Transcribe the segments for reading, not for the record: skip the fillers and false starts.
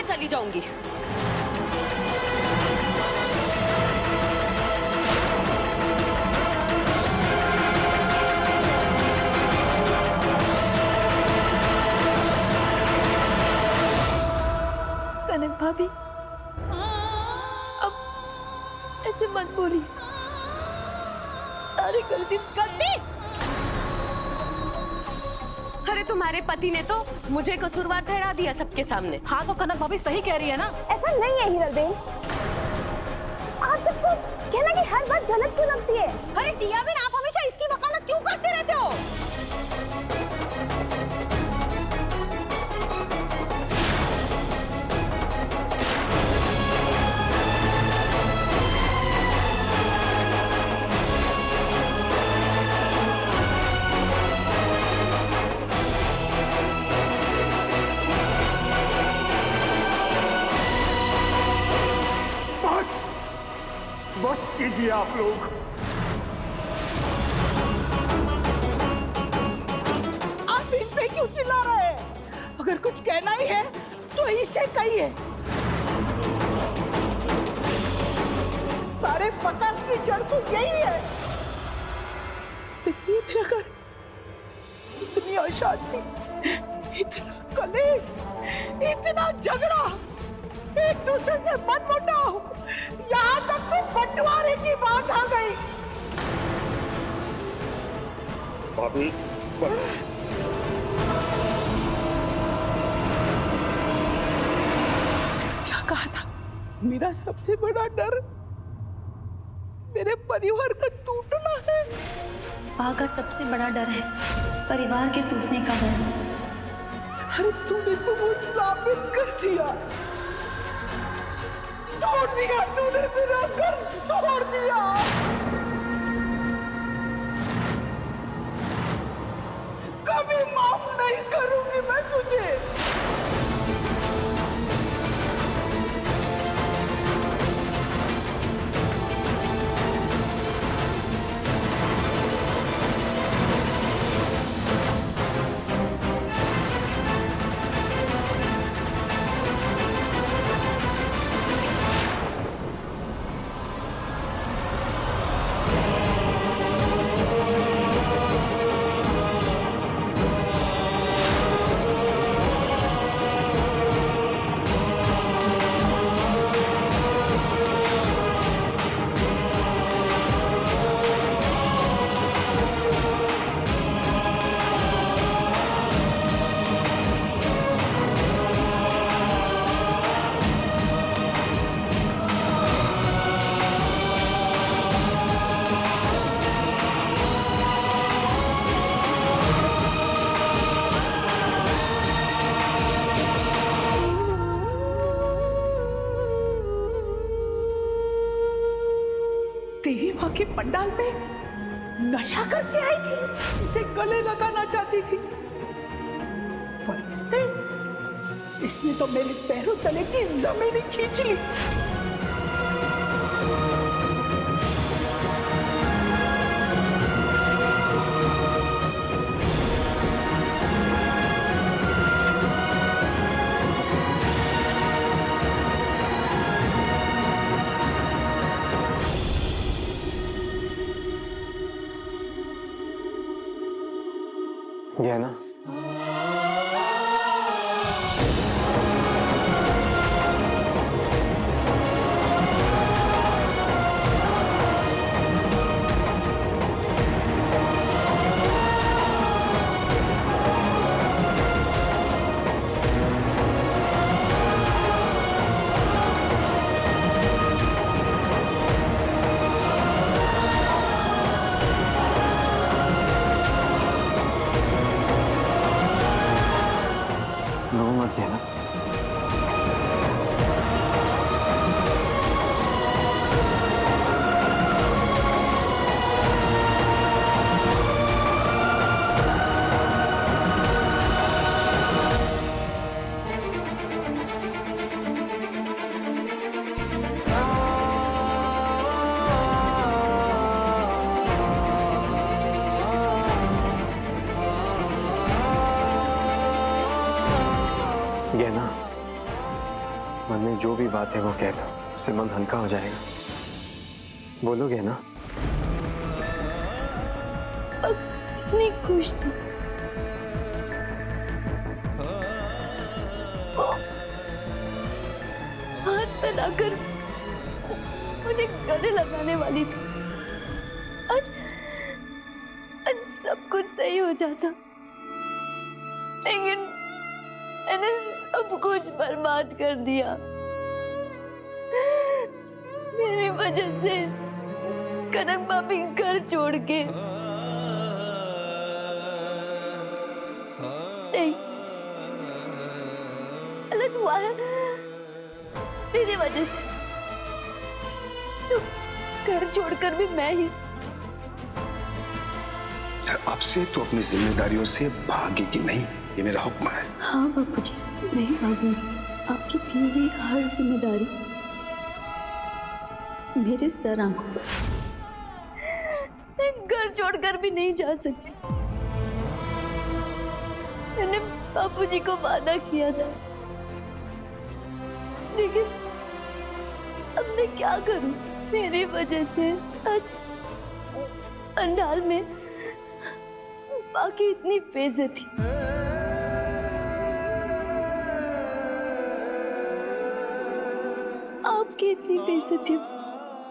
चली जाऊंगी। कनक भाभी, अब ऐसे मत बोलिए। सारी गलती अरे तुम्हारे पति ने तो मुझे कसूरवार ठहरा दिया सबके सामने। हाँ तो कनक भाभी सही कह रही है ना। ऐसा नहीं है हीरा बेन, आप सबको कहना कि हर बात गलत क्यों लगती है। अरे टिया बेन, आप हमेशा इसकी वकालत क्यों करते रहते हो? बस कीजिए आप लोग। आप इन पे क्यों चिल्ला रहे हैं? अगर कुछ कहना ही है तो इसे कहिए। सारे फसाद की जड़ तो यही है। देखिए मेरा घर, इतनी अशांति, इतना कलेश, इतना झगड़ा, एक दूसरे से मनमुटाव, यहाँ तक तो बंटवारे की बात आ गई। भाभी, क्या कहा था? मेरा सबसे बड़ा डर मेरे परिवार का टूटना है। माँ का सबसे बड़ा डर है परिवार के टूटने का डर। अरे तूने तो वो साबित कर दिया, तोड़ दिया तूने, मेरा घर तोड़ दिया। कभी माफ नहीं करूंगी मैं तुझे। देवी माँ के पंडाल में नशा करके आई थी, इसे गले लगाना चाहती थी, पर इसने तो मेरे पैरों तले की जमीन ही खींच ली। गहना, रो मत गहना। गहना, मन में जो भी बात है वो कह दो, उससे मन हल्का हो जाएगा। बोलोगे ना? इतनी खुश थी। हाथ फैलाकर मुझे गले लगाने वाली थी। आज सब कुछ सही हो जाता, लेकिन मैंने सब कुछ बर्बाद कर दिया। मेरी वजह से कनक भाभी घर छोड़ के नहीं, गलत हुआ है मेरी वजह से। तो घर छोड़कर भी मैं ही। अब से तो अपनी जिम्मेदारियों से भागेगी नहीं, ये मेरा हुक्म है। हाँ बापूजी, नहीं भागूंगी। आपकी दी हुई हर जिम्मेदारी मेरे सर आंखों पर। मैं घर छोड़कर भी नहीं जा सकती। मैंने बापूजी को वादा किया था, लेकिन अब मैं क्या करूं? मेरी वजह से आज पंडाल में बाकी इतनी बेइज्जती। आपकी इतनी बेइज्जती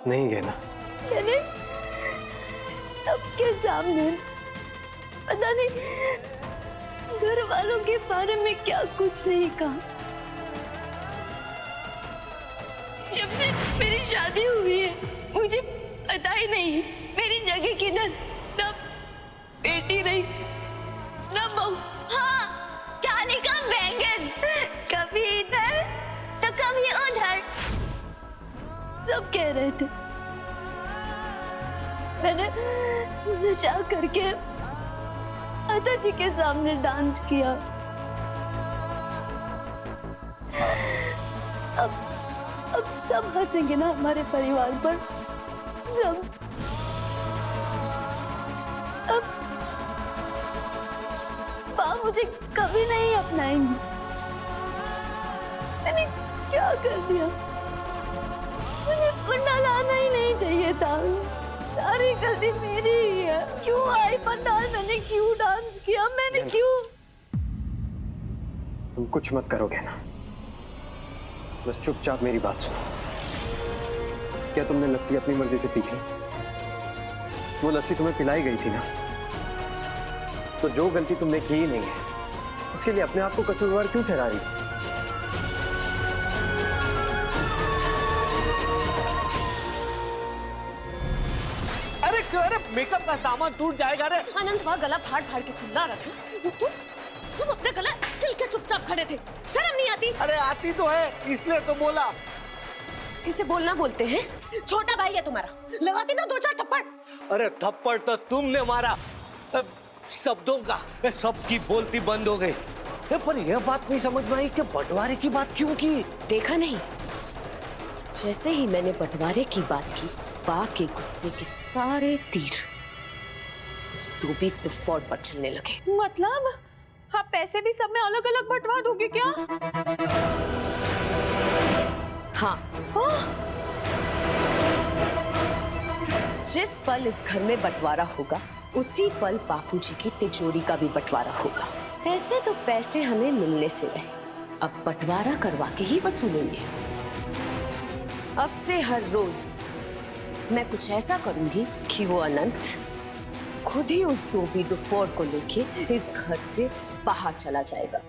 नहीं गहना। मैंने सबके सामने, पता नहीं घर वालों के बारे में क्या कुछ नहीं कहा। जब से मेरी शादी हुई है मुझे पता ही नहीं मेरी जगह किधर। ना बेटी रही ना बहू। हाँ, क्या निकाल बैंगन, कभी इधर तो कभी उधर। सब कह रहे थे मैंने नशा करके माता जी के सामने डांस किया। अब सब हंसेंगे ना हमारे परिवार पर, सब। अब माँ मुझे कभी नहीं अपनाएंगी। मैंने क्या कर दिया? मुझे पंडाल आना ही नहीं चाहिए था। सारी गलती मेरी ही है। क्यों आई पंडाल? मैंने क्यों डांस किया? मैंने क्यों? तुम कुछ मत करोगे ना, बस चुपचाप मेरी बात सुनो। क्या तुमने लस्सी अपनी मर्जी से पी थी? वो लस्सी तुम्हें पिलाई गई थी ना, तो जो गलती तुमने की ही नहीं है उसके लिए अपने आप को कसूरवार क्यों ठहरा रही? अरे मेकअप का सामान टूट जाएगा रे। अनंत वहाँ गला फाड़ फाड़ के चिल्ला रहा था। तुम अपने गला सिल के चुपचाप खड़े थे, शर्म नहीं आती? अरे आती तो है, इसलिए तो बोला। इसे बोलना बोलते हैं? छोटा भाई है तुम्हारा, लगाती ना दो चार थप्पड़। अरे थप्पड़ तो तुमने मारा, शब्दों का सबकी बोलती बंद हो गई। पर यह बात नहीं समझ में आई कि बंटवारे की बात क्यों की? देखा नहीं, जैसे ही मैंने बंटवारे की बात की, बा के गुस्से के सारे तीर उस डूबी डिफॉल्ट पर चलने लगे। मतलब आप पैसे भी सब में अलग अलग बंटवा दोगे क्या? हाँ। जिस पल इस घर में बंटवारा होगा उसी पल बापूजी की तिजोरी का भी बंटवारा होगा। ऐसे तो पैसे हमें मिलने से रहे, अब बंटवारा करवा के ही वसूलेंगे। अब से हर रोज मैं कुछ ऐसा करूंगी कि वो अनंत खुद ही उस डोबी डुफोर्ड को लेके इस घर से बाहर चला जाएगा।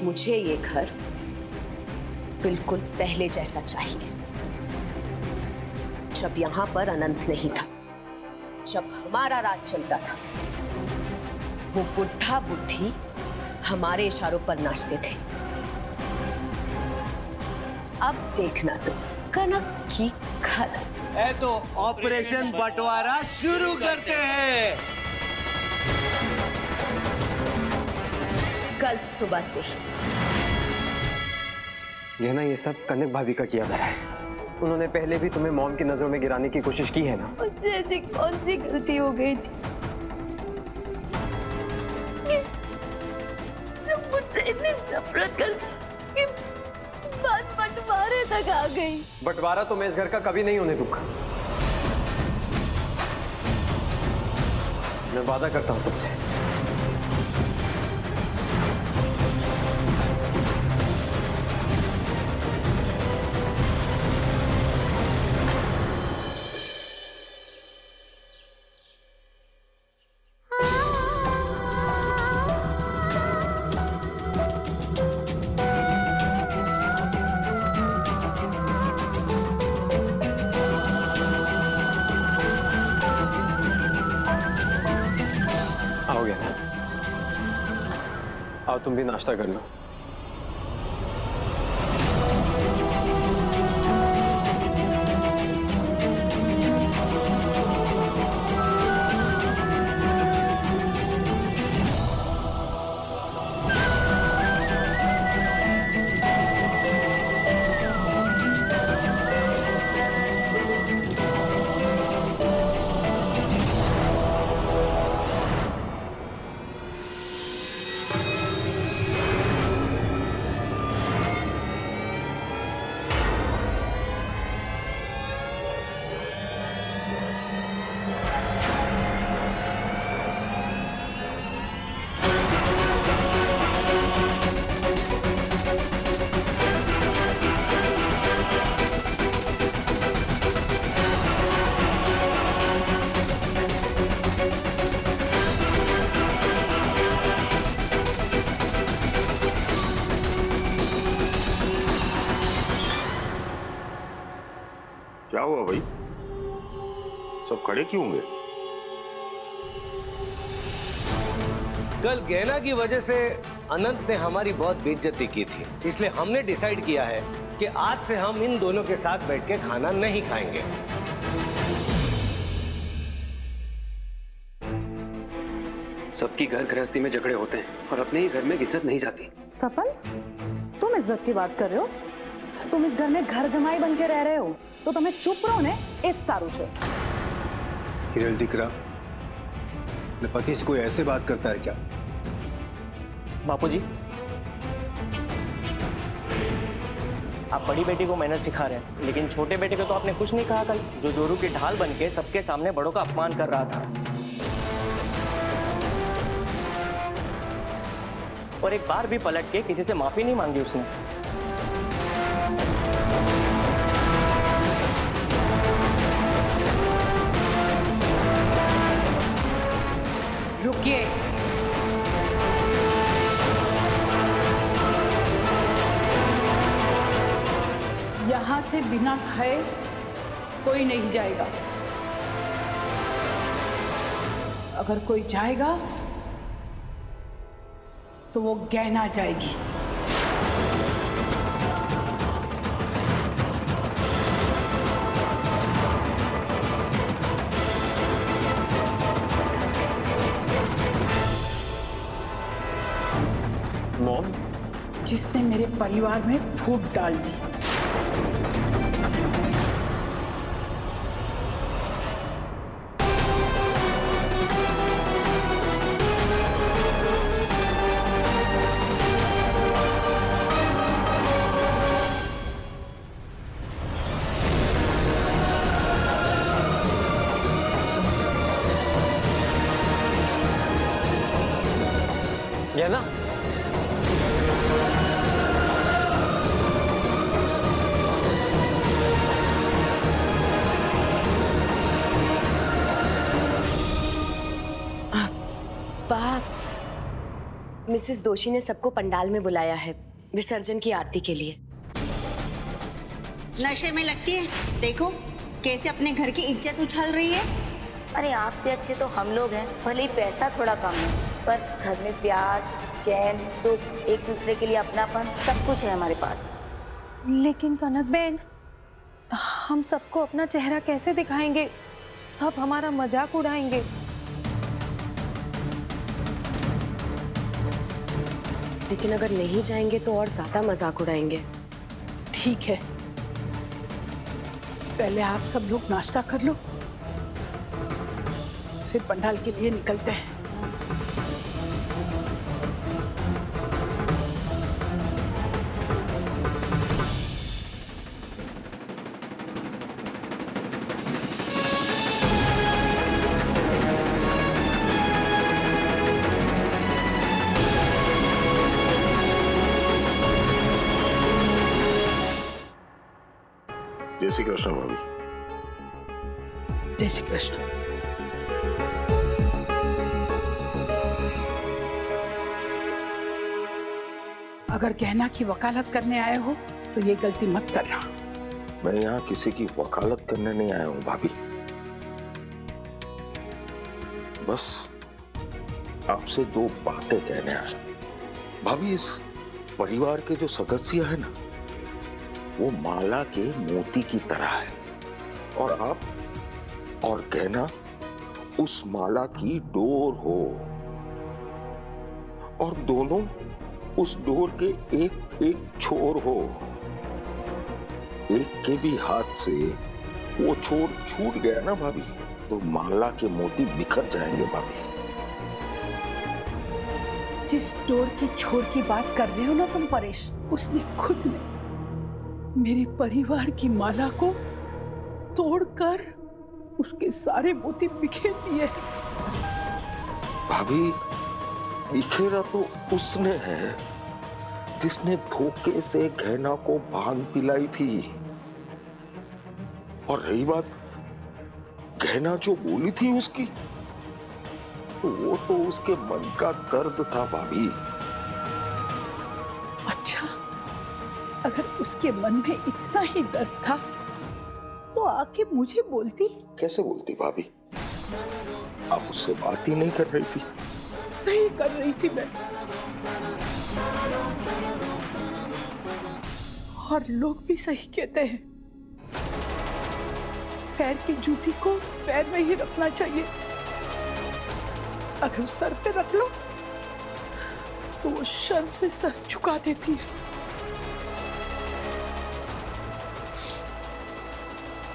मुझे ये घर बिल्कुल पहले जैसा चाहिए, जब यहां पर अनंत नहीं था, जब हमारा राज चलता था। वो बुढ़ा बुढ़ी हमारे इशारों पर नाचते थे। अब देखना तो कनक की खनक। है तो ऑपरेशन बंटवारा शुरू करते हैं। कल सुबह से ही। गहना, ये सब कनक भाभी का किया धरा है। उन्होंने पहले भी तुम्हें मॉम की नजरों में गिराने की कोशिश की है ना। मुझसे ऐसी कौन सी गलती हो गई थी? सब मुझसे इतनी नफरत करते कि बात बंटवारे तक आ गई। बंटवारा तो मैं इस घर का कभी नहीं होने दूंगा। मैं वादा करता हूं तुमसे। आओगे ना? आओ तुम भी नाश्ता कर लो। क्या हुआ भाई? सब खड़े क्यों हुए? कल गैना की वजह से अनंत ने हमारी बहुत बेइज्जती की थी, इसलिए हमने डिसाइड किया है कि आज से हम इन दोनों के साथ बैठ के खाना नहीं खाएंगे। सबकी घर गृहस्थी में झगड़े होते हैं और अपने ही घर में इज्जत नहीं जाती। सफल, तुम इज्जत की बात कर रहे हो? तुम इस घर में घर जमाई बन के रह रहे हो तो तुम्हें चुप रहो ने इत सारू छे। हिरल दिकरा, मैं पति से कोई ऐसे बात करता है क्या? बापूजी, आप बड़ी बेटी को मैनर सिखा रहे हैं, लेकिन छोटे बेटे को तो आपने कुछ नहीं कहा कल, जो जोरू की ढाल बन के सबके सामने बड़ों का अपमान कर रहा था। और एक बार भी पलट के किसी से माफी नहीं मांगी उसने। रुकिए। यहां से बिना खाए कोई नहीं जाएगा। अगर कोई जाएगा तो वो गहना जाएगी। मॉम, जिसने मेरे परिवार में फूट डाल दी। ये ना मिसेस दोषी ने सबको पंडाल में बुलाया है विसर्जन की आरती के लिए। नशे में लगती है, देखो कैसे अपने घर की इज्जत उछाल रही है। अरे आपसे अच्छे तो हम लोग हैं, भले ही पैसा थोड़ा कम है, पर घर में प्यार, चैन, सुख, एक दूसरे के लिए अपनापन, सब कुछ है हमारे पास। लेकिन कनक बहन, हम सबको अपना चेहरा कैसे दिखाएंगे? सब हमारा मजाक उड़ाएंगे। लेकिन अगर नहीं जाएंगे तो और ज्यादा मजाक उड़ाएंगे। ठीक है, पहले आप सब लोग नाश्ता कर लो, फिर पंडाल के लिए निकलते हैं। जय श्री कृष्ण भाभी। जय श्री कृष्ण। अगर गहना की वकालत करने आए हो तो ये गलती मत करना। मैं यहाँ किसी की वकालत करने नहीं आया हूँ भाभी, बस आपसे दो बातें कहने आया। भाभी, इस परिवार के जो सदस्य है ना, वो माला के मोती की तरह है, और आप और गहना उस माला की डोर हो, और दोनों उस डोर के एक एक छोर हो। एक के भी हाथ से वो छोर छूट गया ना भाभी, तो माला के मोती बिखर जाएंगे भाभी। जिस डोर की छोर की बात कर रहे हो ना तुम परेश, उसने खुद ने मेरे परिवार की माला को तोड़कर उसके सारे मोती बिखेर दिए। भाभी, बिखेरा तो उसने है जिसने धोखे से गहना को भांग पिलाई थी। और रही बात गहना जो बोली थी उसकी, तो वो तो उसके मन का दर्द था भाभी। अच्छा, अगर उसके मन में इतना ही दर्द था तो आके मुझे बोलती। कैसे बोलती भाभी? आप उससे बात ही नहीं कर रही थी। सही कर रही थी मैं, और लोग भी सही कहते हैं, पैर की जूती को पैर में ही रखना चाहिए। अगर सर पे रख लो तो वो शर्म से सर झुका देती है।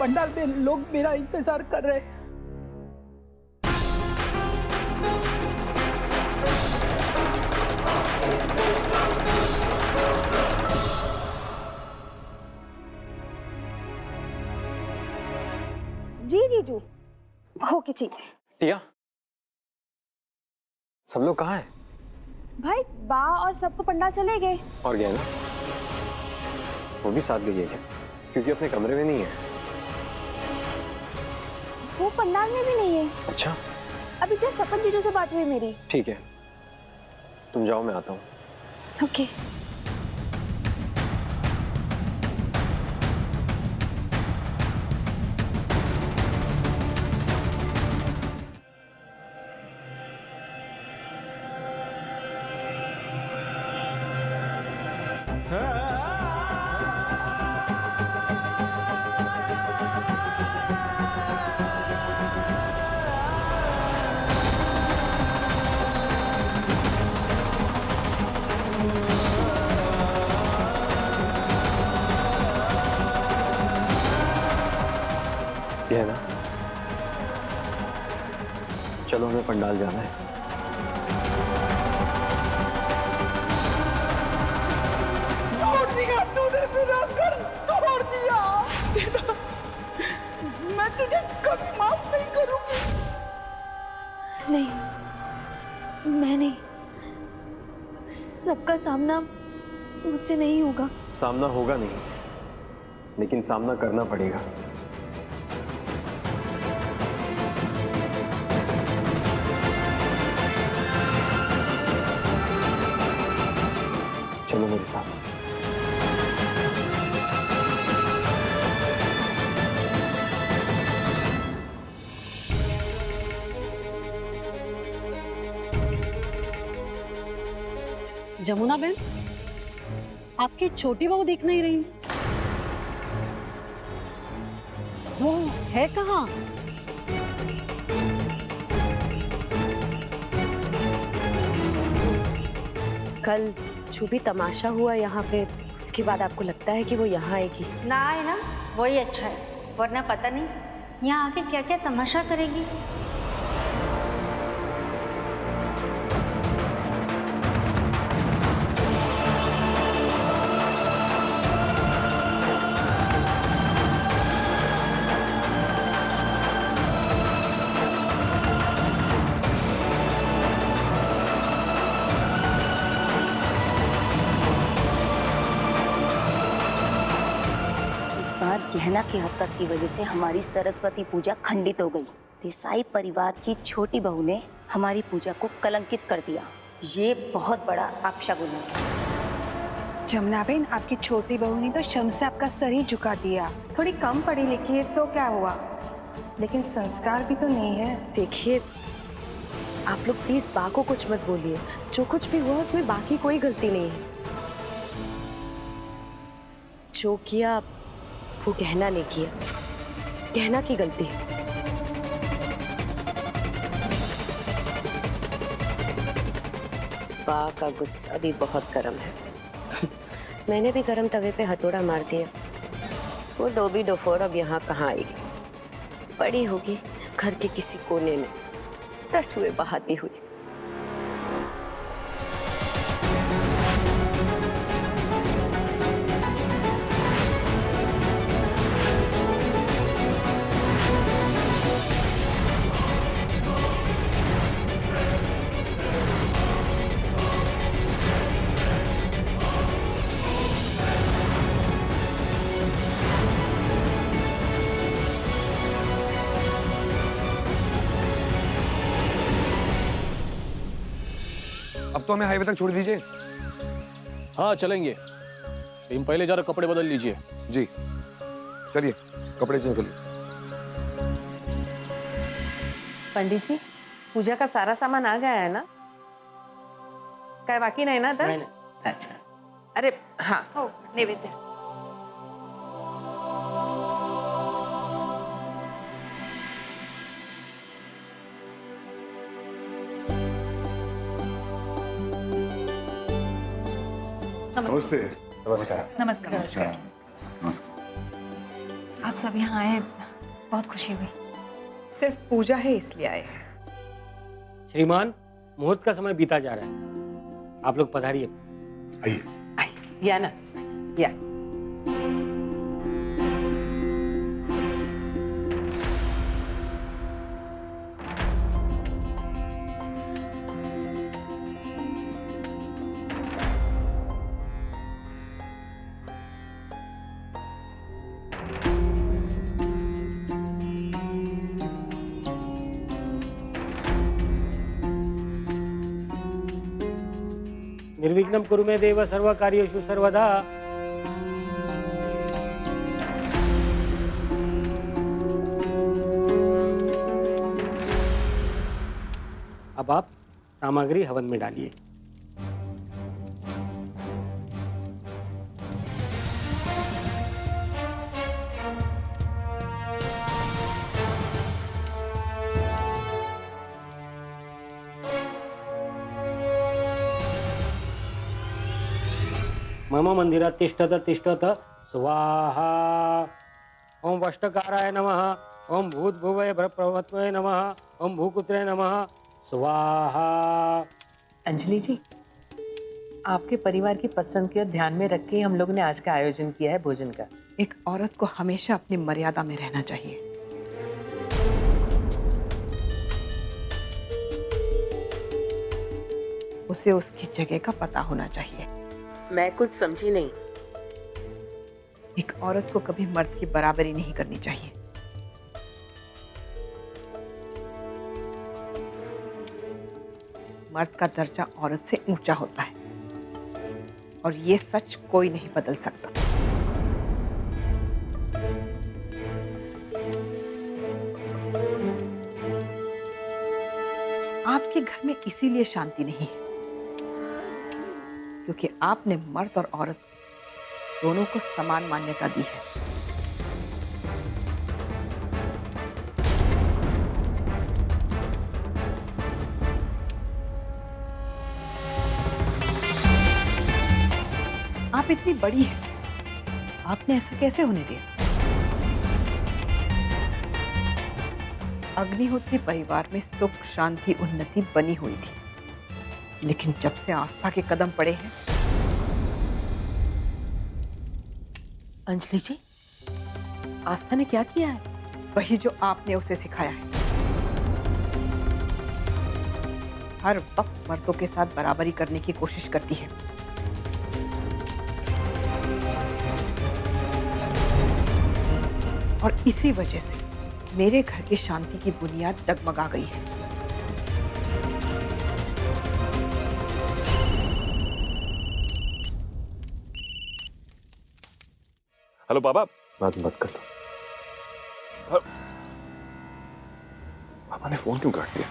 पंडाल में लोग मेरा इंतजार कर रहे हैं। जी जीजू, ओके ठीक है। टिया, सब लोग कहाँ हैं? भाई बा और सब तो पंडाल चले गए। और गहना वो भी साथ गई है क्या? क्योंकि अपने कमरे में नहीं है। वो पंडाल में भी नहीं है। अच्छा, अभी जस्ट सपन जीजू से बात हुई मेरी। ठीक है, तुम जाओ, मैं आता हूँ। ओके। ये है ना, चलो हमें पंडाल जाना है। तोड़ दिया तूने, मेरा घर तोड़ दिया। मैं तुझे कभी माफ नहीं करूंगी। नहीं, मैं नहीं। सबका सामना मुझसे नहीं होगा। सामना होगा नहीं, लेकिन सामना करना पड़ेगा। चलो मेरे साथ। जमुना बहन, आपकी छोटी बहू दिख नहीं रही। वो है कहाँ? कल जो भी तमाशा हुआ यहाँ पे, उसके बाद आपको लगता है कि वो यहाँ आएगी? ना आए ना, वही अच्छा है, वरना पता नहीं यहाँ आके क्या क्या तमाशा करेगी। गहना की हरकत की वजह से हमारी सरस्वती पूजा खंडित हो गई। देसाई परिवार की छोटी बहू ने हमारी पूजा को कलंकित कर दिया। ये बहुत बड़ा अपशगुन है। जमुना बहन, आपकी छोटी बहू ने तो शर्म से आपका सर ही झुका दिया। थोड़ी कम पढ़ी लिखी है तो क्या हुआ, लेकिन संस्कार भी तो नहीं है। देखिए, आप लोग प्लीज बा को कुछ मत बोलिए। जो कुछ भी हुआ उसमें बा की कोई गलती नहीं है। जो किया वो गहना ने किया, गहना की गलती है। बा का गुस्सा भी बहुत गर्म है। मैंने भी गर्म तवे पे हथौड़ा मार दिया। वो डोबी डोफोर अब यहाँ कहाँ आएगी? पड़ी होगी घर के किसी कोने में तसुए बहाती हुई। अब तो हमें हाईवे तक छोड़ दीजिए। हाँ चलेंगे, तुम पहले जरा कपड़े बदल लीजिए। जी चलिए, कपड़े चेंज कर लीजिए। पंडित जी, पूजा का सारा सामान आ गया है ना? क्या बाकी नहीं ना था? नहीं। अच्छा, अरे हाँ, हो नैवेद्य। नमस्ते। नमस्कार। नमस्कार। आप सब यहाँ आए, बहुत खुशी हुई। सिर्फ पूजा है इसलिए आए हैं। श्रीमान, मुहूर्त का समय बीता जा रहा है, आप लोग पधारिए। आइए। या ना, या। निर्विघ्नं कुरु मे देव सर्व कार्येषु सर्वदा। अब आप सामग्री हवन में डालिए। मम मंदिर तिष्ठत तिष्ठत स्वाहा। ओम वष्टकाराय नमः। ओम भूतभुवय प्रभवत्वय नमः। ओम भूकुत्रे नमः स्वाहा। अंजलि जी, आपके परिवार की पसंद को ध्यान में रख के हम लोग ने आज का आयोजन किया है भोजन का। एक औरत को हमेशा अपनी मर्यादा में रहना चाहिए। उसे उसकी जगह का पता होना चाहिए। मैं कुछ समझी नहीं। एक औरत को कभी मर्द की बराबरी नहीं करनी चाहिए। मर्द का दर्जा औरत से ऊंचा होता है और ये सच कोई नहीं बदल सकता। आपके घर में इसीलिए शांति नहीं है क्योंकि आपने मर्द और औरत दोनों को समान मान्यता दी है। आप इतनी बड़ी हैं, आपने ऐसा कैसे होने दिया? अग्निहोत्री परिवार में सुख शांति उन्नति बनी हुई थी, लेकिन जब से आस्था के कदम पड़े हैं। अंजलि जी, आस्था ने क्या किया है? वही जो आपने उसे सिखाया है। हर वक्त मर्दों के साथ बराबरी करने की कोशिश करती है। और इसी वजह से मेरे घर की शांति की बुनियाद डगमगा गई है। हेलो बाबा। बात मत कर। पापा ने फोन क्यों काट दिया?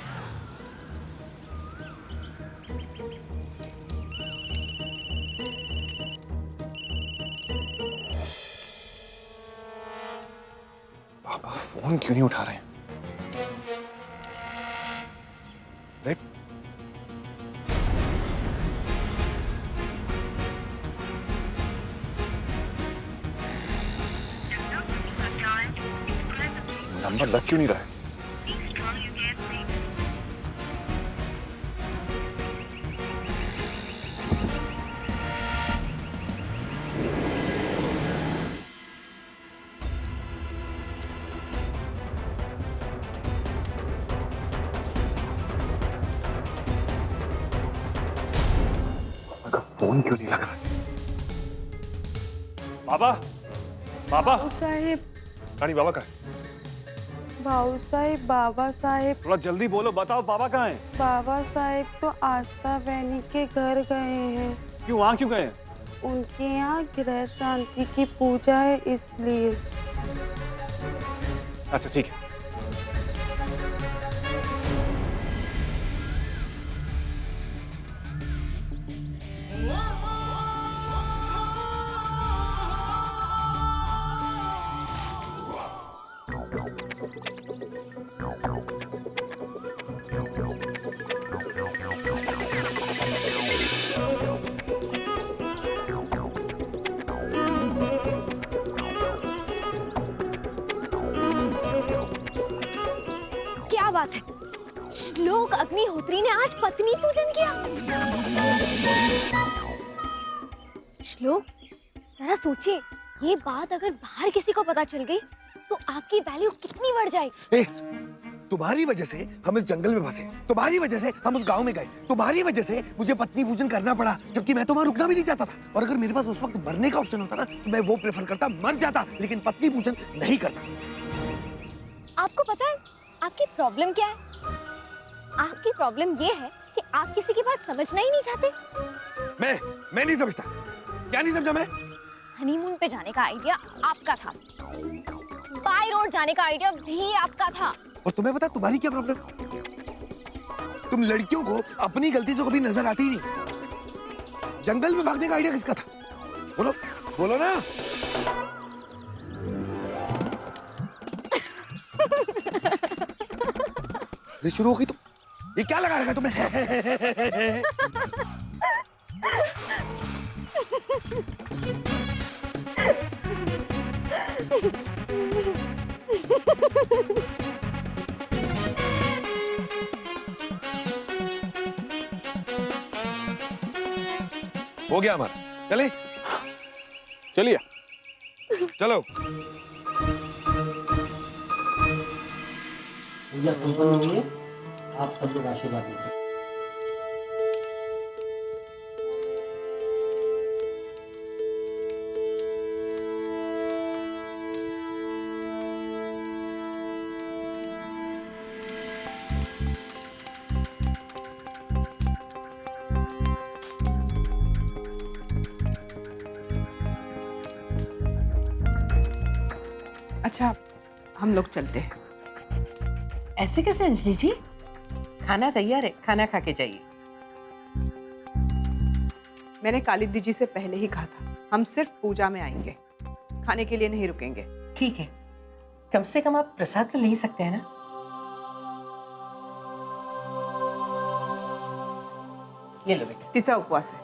पापा फोन क्यों नहीं उठा रहे हैं? अरे नंबर लग क्यों नहीं रहा है? फोन क्यों नहीं लग रहा? बाबा, बाबा साहेब, रानी बाबा कहाँ है? भाऊ साहेब, बाबा साहेब, थोड़ा जल्दी बोलो, बताओ बाबा कहाँ हैं? बाबा साहेब तो आस्था बहनी के घर गए हैं। क्यों, वहाँ क्यों गए हैं? उनके यहाँ ग्रह शांति की पूजा है इसलिए। अच्छा ठीक है। क्या बात है, श्लोक अग्निहोत्री ने आज पत्नी पूजन किया। श्लोक, जरा सोचिए, ये बात अगर बाहर किसी को पता चल गई तो आपकी वैल्यू कितनी बढ़ जाएगी। तुम्हारी वजह से हम इस जंगल में फंसे, तुम्हारी वजह से हम उस गांव में गए, तुम्हारी वजह से मुझे पत्नी पूजन करना पड़ा, जबकि मैं तो वहां रुकना भी नहीं चाहता था। और अगर मेरे पास उस वक्त मरने का ऑप्शन होता ना तो मैं वो प्रेफर करता, मर जाता, लेकिन पत्नी पूजन नहीं करता। आपको पता है आपकी प्रॉब्लम क्या है? आपकी प्रॉब्लम ये है कि आप किसी की बात समझना ही नहीं चाहते। मैं नहीं समझता। क्या नहीं समझा मैं? हनीमून पे जाने का आइडिया आपका था, बाय रोड जाने का आइडिया भी आपका था। और तुम्हें पता तुम्हारी क्या प्रॉब्लम? तुम लड़कियों को अपनी गलती तो कभी नजर आती ही नहीं। जंगल में भागने का आइडिया किसका था? बोलो बोलो ना। ये शुरू हो गई तो ये क्या लगा रखा तुमने? हो गया हमारा, चले चलिए। चलो। पूजा संपन्न हुई है, आप सब लोग आशीर्वाद दीजिए। अच्छा, हम लोग चलते हैं। ऐसे कैसे अंजलि जी? खाना तैयार है, खाना खा के जाइए। मैंने कालिंदी जी से पहले ही कहा था, हम सिर्फ पूजा में आएंगे, खाने के लिए नहीं रुकेंगे। ठीक है, कम से कम आप प्रसाद तो ले ही सकते हैं ना। ले लो बेटा। तीसरा उपवास है।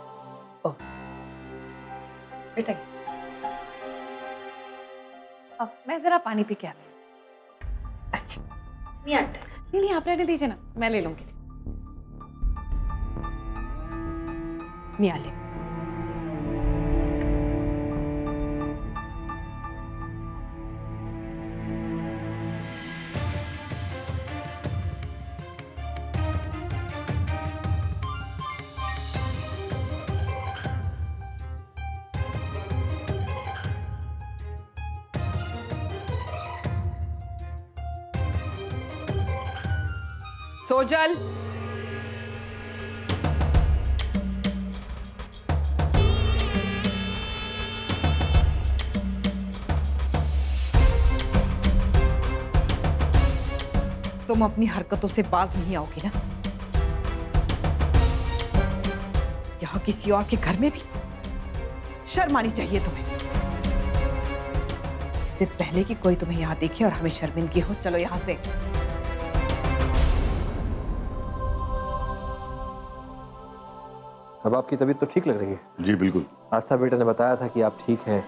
ओह बेटा, अब मैं जरा पानी पी के आती हूँ। अच्छा नहीं, आप रहने दीजिए ना, मैं ले लूंगी। मियाले, सोजल, तुम अपनी हरकतों से बाज नहीं आओगी ना? यहाँ किसी और के घर में भी शर्म आनी चाहिए तुम्हें। इससे पहले कि कोई तुम्हें यहाँ देखे और हमें शर्मिंदगी हो, चलो यहाँ से। अब आपकी तबीयत तो ठीक लग रही है? जी बिल्कुल। आस्था बेटा ने बताया था कि आप ठीक हैं।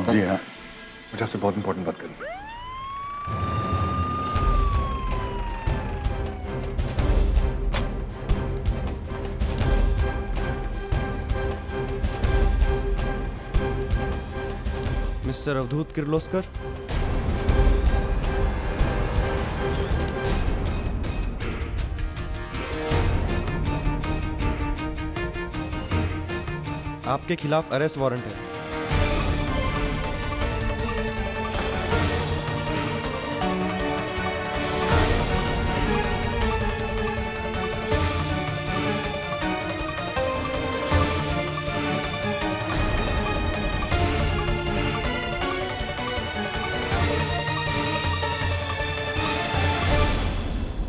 जी हाँ, मुझे आपसे बहुत इंपॉर्टेंट बात करनी है। मिस्टर अवधूत किर्लोस्कर, आपके खिलाफ अरेस्ट वारंट है।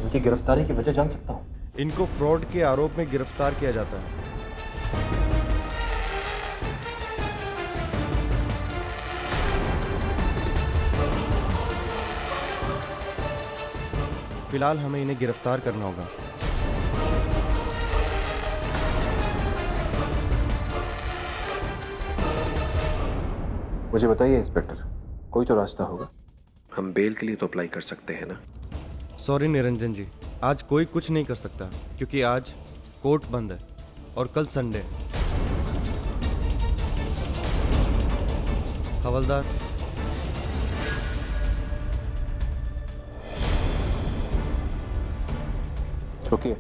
इनकी गिरफ्तारी की वजह जान सकता हूँ? इनको फ्रॉड के आरोप में गिरफ्तार किया जाता है। फिलहाल हमें इन्हें गिरफ्तार करना होगा। मुझे बताइए इंस्पेक्टर, कोई तो रास्ता होगा? हम बेल के लिए तो अप्लाई कर सकते हैं ना? सॉरी निरंजन जी, आज कोई कुछ नहीं कर सकता क्योंकि आज कोर्ट बंद है और कल संडे है। हवलदार, रुकिए।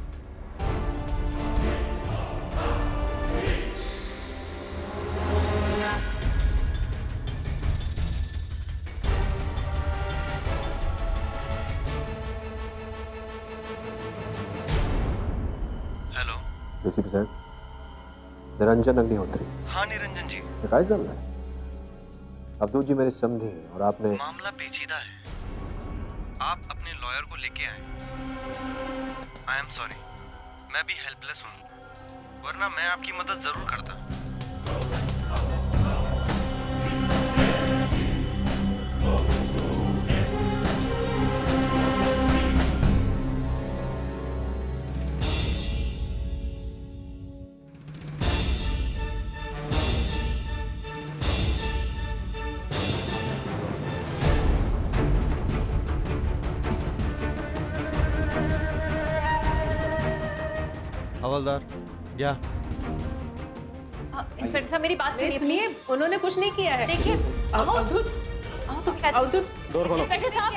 हेलो डीसीपी साहब, निरंजन अग्निहोत्री। हाँ निरंजन जी। राइज है। अवधूत जी मेरे समझी हैं और आपने मामला पेचीदा है, आप अपने लॉयर को लेके आए। आई एम सॉरी, मैं भी हेल्पलेस हूँ, वरना मैं आपकी मदद जरूर करता। हवलदार, या इंस्पेक्टर साहब मेरी बात सुनिए, उन्होंने कुछ नहीं किया है। देखिए अवधूत, अवधूत, डोर खोलो। इंस्पेक्टर साहब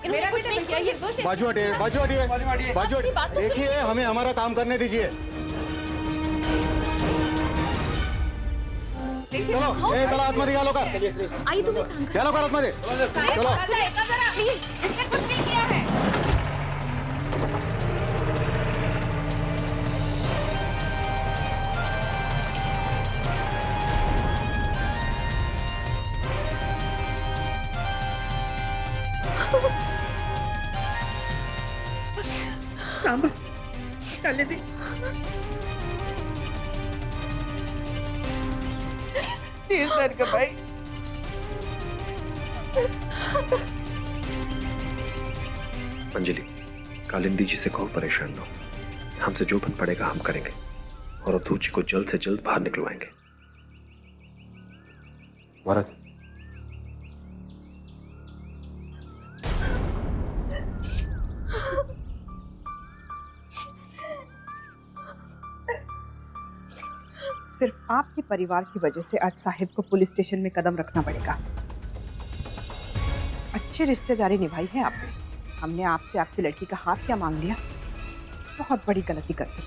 इन्होंने कुछ नहीं किया, ये दोषी। बाजू हटिए, बाजू हटिए, बाजू हटिए। देखिए, हमें हमारा काम करने दीजिए। चलो, ए चलो आत्मा दिखा लो का। आई तुम्ही सांग। चलो कर आत्मा दे। चलो। प्लीज, इसने कुछ नहीं किया है। सांबर, चले दे। तेज सर का भाई। अंजलि, कालिंदी जी से कहो परेशान ना हो, हमसे जो बन पड़ेगा हम करेंगे और अवधूत जी को जल्द से जल्द बाहर निकलवाएंगे। भरत, सिर्फ आपके परिवार की वजह से आज साहिब को पुलिस स्टेशन में कदम रखना पड़ेगा। अच्छी रिश्तेदारी निभाई है आपने। हमने आपसे आपकी लड़की का हाथ क्या मांग लिया? बहुत बड़ी गलती कर दी।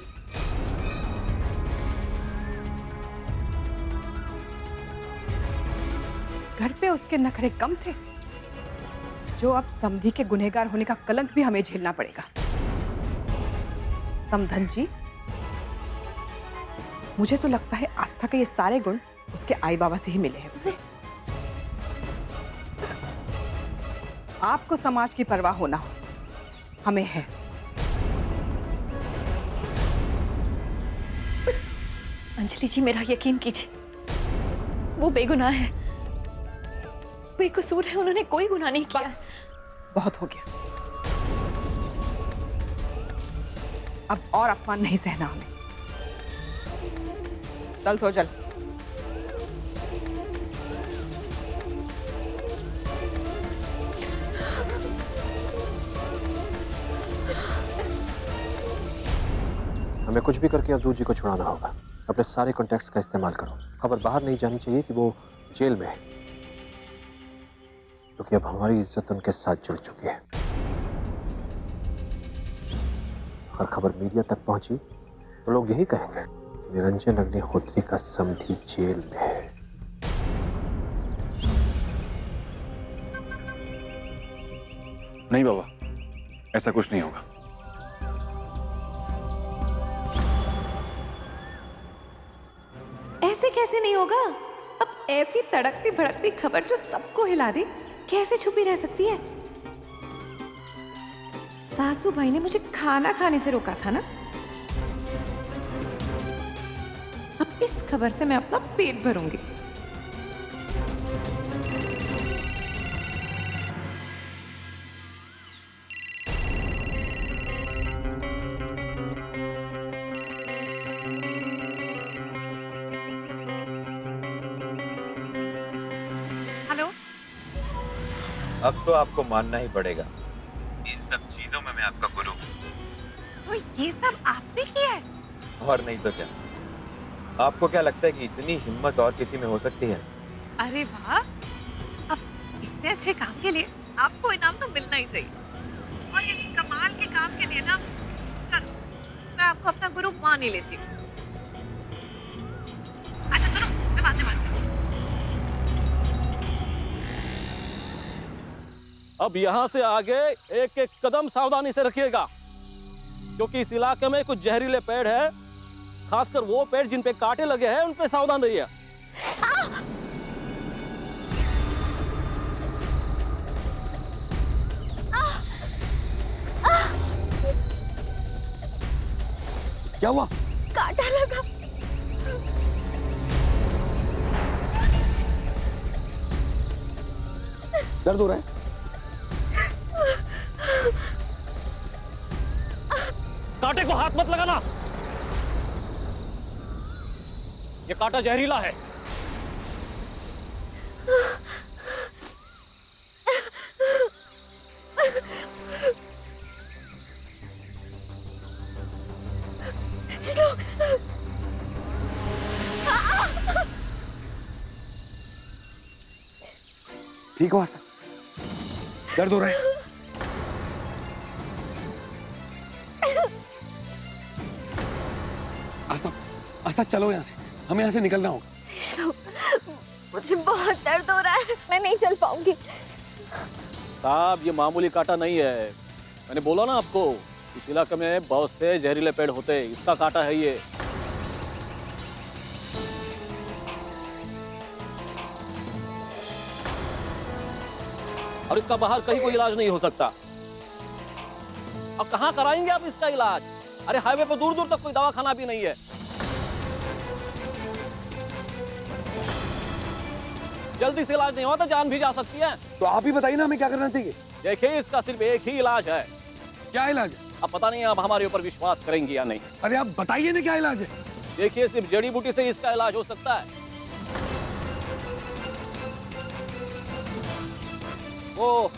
घर पे उसके नखरे कम थे, जो अब समधी के गुनहगार होने का कलंक भी हमें झेलना पड़ेगा। समधन जी, मुझे तो लगता है आस्था के ये सारे गुण उसके आई बाबा से ही मिले हैं उसे। आपको समाज की परवाह होना हो, हमें है। अंजलि जी, मेरा यकीन कीजिए, वो बेगुनाह है, बेकसूर है, उन्होंने कोई गुनाह नहीं किया। बहुत हो गया, अब और अपमान नहीं सहना हमें। चल सो चल। हमें कुछ भी करके अवधूत जी को छुड़ाना होगा। अपने सारे कॉन्टैक्ट्स का इस्तेमाल करो। खबर बाहर नहीं जानी चाहिए कि वो जेल में है, क्योंकि अब हमारी इज्जत उनके साथ जुड़ चुकी है। अगर खबर मीडिया तक पहुंची तो लोग यही कहेंगे कि निरंजन अग्निहोत्री का समधी जेल में है। नहीं बाबा, ऐसा कुछ नहीं होगा। ऐसे कैसे नहीं होगा? अब ऐसी तड़कती भड़कती खबर जो सबको हिला दे, कैसे छुपी रह सकती है? सासू भाई ने मुझे खाना खाने से रोका था ना। अब इस खबर से मैं अपना पेट भरूंगी। हेलो, अब तो आपको मानना ही पड़ेगा, इन सब चीजों में मैं आपका गुरु हूँ। तो ये सब आपने किया है? और नहीं तो क्या। आपको क्या लगता है कि इतनी हिम्मत और किसी में हो सकती है? अरे वाह, अब इतने अच्छे काम के लिए आपको इनाम तो मिलना ही चाहिए। और ये कमाल के काम के लिए ना, चलो मैं आपको अपना गुरु मान ही लेती हूँ। अच्छा सुनो, मैं बात करती हूँ। अब यहाँ से आगे एक एक कदम सावधानी से रखिएगा, क्योंकि इस इलाके में कुछ जहरीले पेड़ है, खासकर वो पेड़ जिन पे कांटे लगे हैं उन पे सावधान रहिए। क्या हुआ? कांटा लगा। दर्द हो रहा है? कांटे को हाथ मत लगाना, ये कांटा जहरीला है। ठीक हो आस्था? दर्द हो रहा है? आस्था, आस्था चलो यहाँ से, हमें यहाँ से निकलना होगा। मुझे बहुत दर्द हो रहा है, मैं नहीं चल पाऊंगी। साहब, ये मामूली कांटा नहीं है, मैंने बोला ना आपको, इस इलाके में बहुत से जहरीले पेड़ होते हैं, इसका कांटा है ये। और इसका बाहर कहीं कोई इलाज नहीं हो सकता। अब कहाँ कराएंगे आप इसका इलाज? अरे हाईवे पर दूर दूर तक कोई दवाखाना भी नहीं है। जल्दी से इलाज नहीं हुआ तो जान भी जा सकती है। तो आप ही बताइए ना हमें क्या करना चाहिए। देखिए, इसका सिर्फ एक ही इलाज है। क्या इलाज है? अब पता नहीं आप हमारे ऊपर विश्वास करेंगे या नहीं। अरे आप बताइए ना क्या इलाज है। देखिए, सिर्फ जड़ी बूटी से इसका इलाज हो सकता है। वो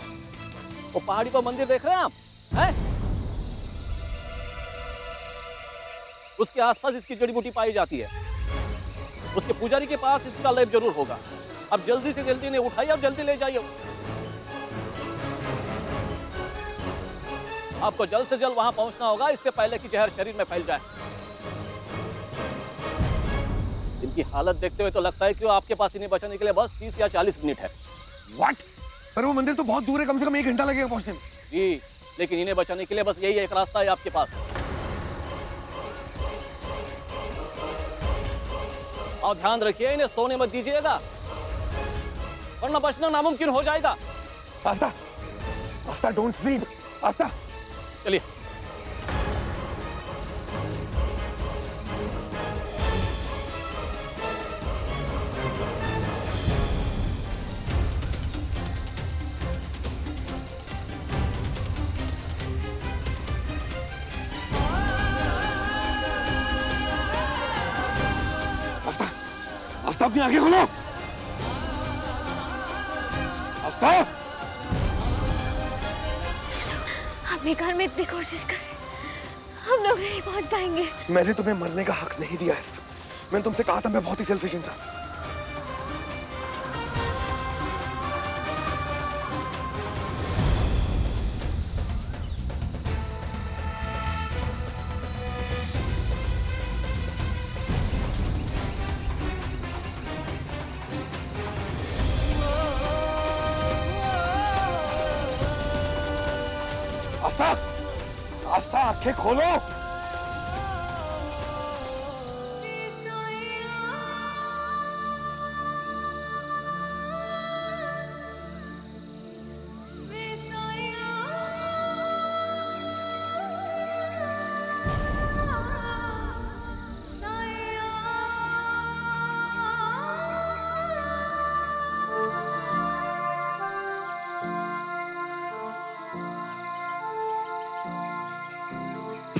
पहाड़ी पर मंदिर देख रहे हैं आप, हैं? उसके आसपास इसकी जड़ी बूटी पाई जाती है। उसके पुजारी के पास इसका लेप जरूर होगा। अब जल्दी से जल्दी ने उठाइए और जल्दी ले जाइए। आपको जल्द से जल्द वहां पहुंचना होगा, इससे पहले कि जहर शरीर में फैल जाए। इनकी हालत देखते हुए तो लगता है कि आपके पास इन्हें बचाने के लिए बस 30 या 40 मिनट है। What? पर वो मंदिर तो बहुत दूर है, कम से कम 1 घंटा लगेगा पहुंचने में। जी, लेकिन इन्हें बचाने के लिए बस यही एक रास्ता है आपके पास। और ध्यान रखिए इन्हें सोने मत दीजिएगा, वरना बचना नामुमकिन हो जाएगा। आस्था, आस्था डोंट स्लीप, आस्था। चलिए। आस्था अपनी आंखें खोलो। आस्था, अपने घर में इतनी कोशिश कर हम लोग नहीं पहुंच पाएंगे। मैंने तुम्हें मरने का हक नहीं दिया आस्था। मैंने तुमसे कहा था मैं बहुत ही सेल्फिश इंसान हूं। आस्था, आस्था आंखें खोलो।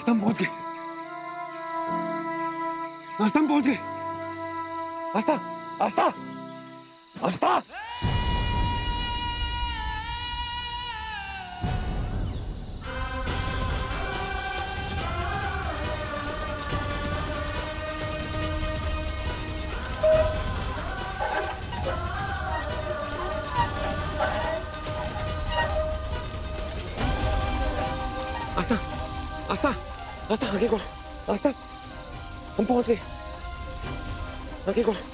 हम पहुंच गए, आस्था हम पहुंच गए। आस्था, आस्था, आस्था। आस्था, आस्था, आस्था आगे खोलो। आस्था, हम पहुंच गए, आगे खोलो।